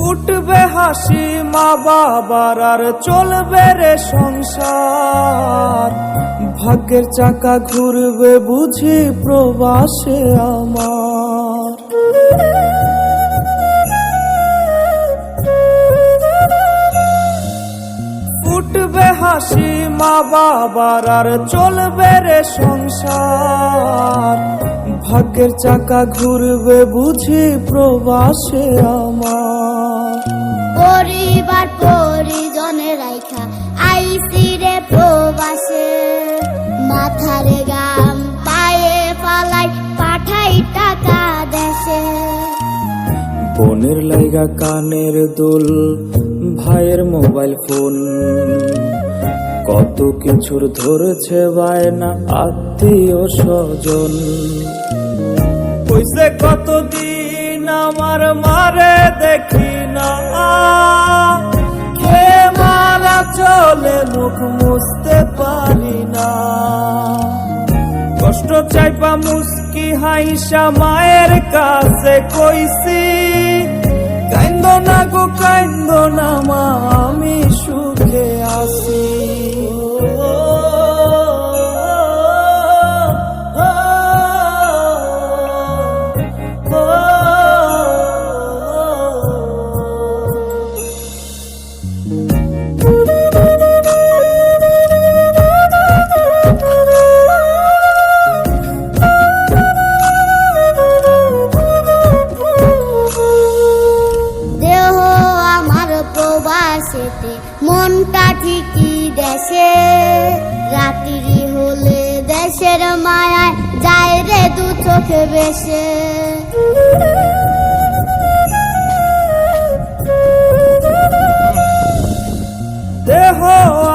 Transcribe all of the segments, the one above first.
উঠবে হাসি মা বাবার আর চলবে রে সংসার, ভাগ্যের চাকা ঘুরবে বুঝি প্রবাসে আমার। উঠবে হাসি মা বাবার আর চলবে রে সংসার, ভাগ্যের চাকা ঘুরবে বুঝি প্রবাসে আমার। পরিবার পরিজনের রাইখা আইসি রে প্রবাসে, মাথারে গাম পায়ে ফালাই পাঠাই টাকা দেশে। বোনের লাইগা কানের দুল, ভাইয়ের মোবাইল ফোন, কত কিছুর ধরেছে বায়না আত্মীয় স্বজন। কইছে কতদিন আমার মারে দেখি না, খেয়ে মারা চলে মুখ মুছতে পারি না। কষ্ট চাইপা মুস্কি হাইসা মায়ের কাছে কইছি, কাইন্দো না গো কাইন্দো না মা, আমি সুখে আছি। মনটা ঠিকই দেশে, রাত্রি হলে দেশের মায়ায় যায় রে দু চোখে বেশে। দেহ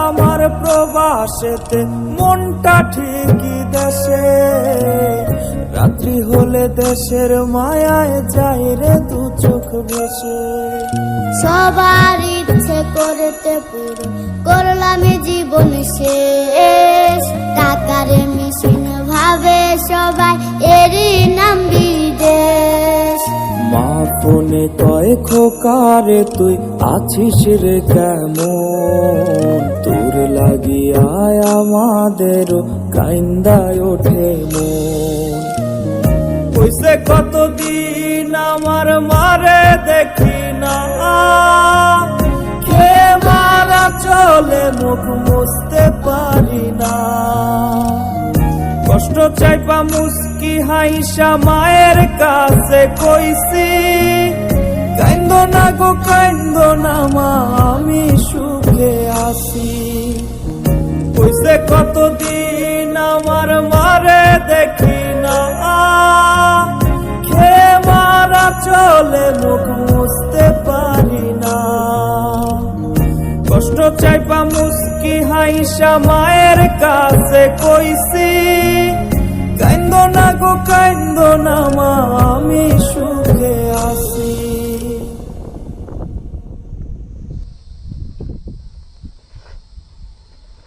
আমার প্রবাসেতে, মনটা ঠিকই দেশে, রাত্রি হলে দেশের মায়ায় যায় রে দু চোখ বেশে। সবার ইচ্ছে করতে পুরো করলাম জীবন শেষ, টাকার মেশিন ভাবে সবাই এরই নাম বিদেশ। মা ফোনে কয় খোকারে তুই আছিস রে কেমন, তোর লাগিয়ায় আমাদেরও কাইন্দায় ওঠে মন। কইছে কতদিন আমার মারে দেখি না, খেয়ে মারা চলে মুখ মুছতে পারি না। কষ্ট চাইপা মুস্কি হাইসা মায়ের কাছে কইছি, কাইন্দো না গো কাইন্দো না মা, আমি সুখে আছি। কইছে কতদিন আমার মারে দেখি না, খেয়ে মারা চলে মুখ মুছতে পারি না। কষ্ট চাইপা মুস্কি হাইসা মায়ের কাছে কইছি, কাইন্দো না গো কাইন্দো না মা, আমি সুখে আছি।